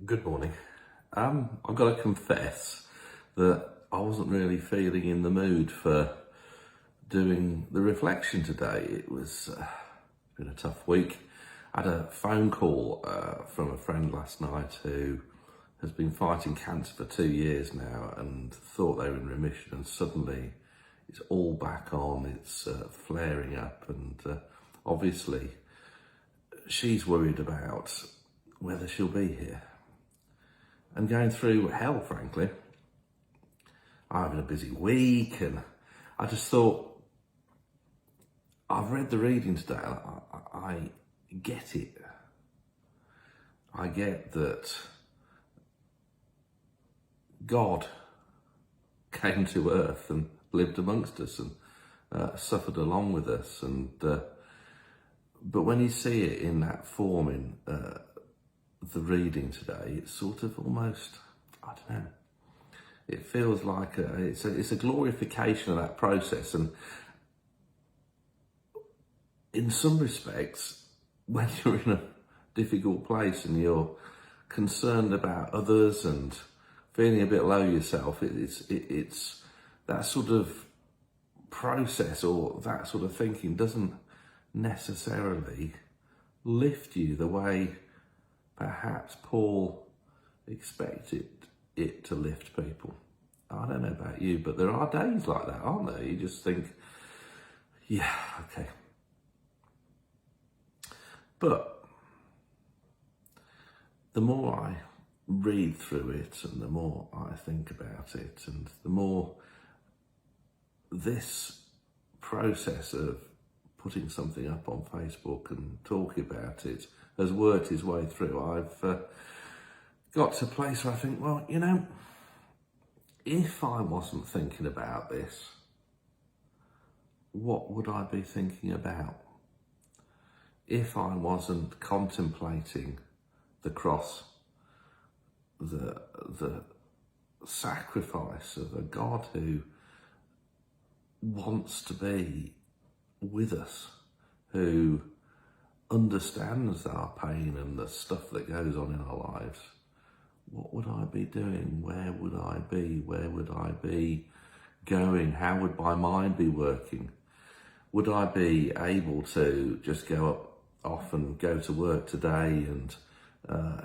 Good morning. I've got to confess that I wasn't really feeling in the mood for doing the reflection today. It was been a tough week. I had a phone call from a friend last night who has been fighting cancer for 2 years now and thought they were in remission, and suddenly it's all back on. It's flaring up, and obviously she's worried about whether she'll be here and going through hell, frankly. I'm having a busy week, and I just thought, I've read the reading today, and I get it. I get that God came to earth and lived amongst us and suffered along with us, and but when you see it in that form in the reading today, it's sort of almost, I don't know, it feels like it's a glorification of that process. And in some respects, when you're in a difficult place and you're concerned about others and feeling a bit low yourself, it's that sort of process or that sort of thinking doesn't necessarily lift you the way perhaps Paul expected it to lift people. I don't know about you, but there are days like that, aren't there? You just think, yeah, okay. But the more I read through it and the more I think about it, and the more this process of putting something up on Facebook and talking about it has worked its way through, I've got to a place where I think, well, you know, if I wasn't thinking about this, what would I be thinking about? If I wasn't contemplating the cross, the sacrifice of a God who wants to be with us, who understands our pain and the stuff that goes on in our lives, what would I be doing? Where would I be? Where would I be going? How would my mind be working? Would I be able to just go off and go to work today and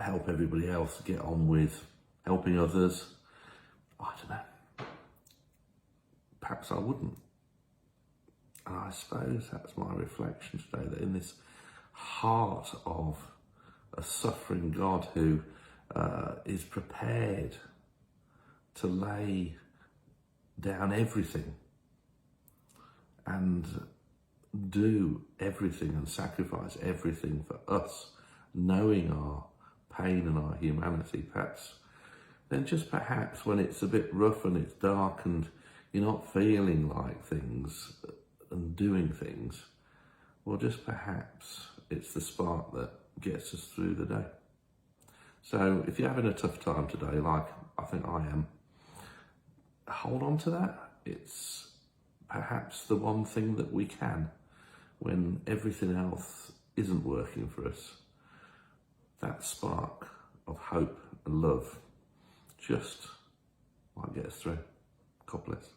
help everybody else get on with helping others? I don't know. Perhaps I wouldn't. And I suppose that's my reflection today, that in this heart of a suffering God who is prepared to lay down everything and do everything and sacrifice everything for us, knowing our pain and our humanity, perhaps when it's a bit rough and it's dark and you're not feeling like things and doing things, well, just perhaps it's the spark that gets us through the day. So if you're having a tough time today, like I think I am, hold on to that. It's perhaps the one thing that we can, when everything else isn't working for us. That spark of hope and love just might get us through. God bless.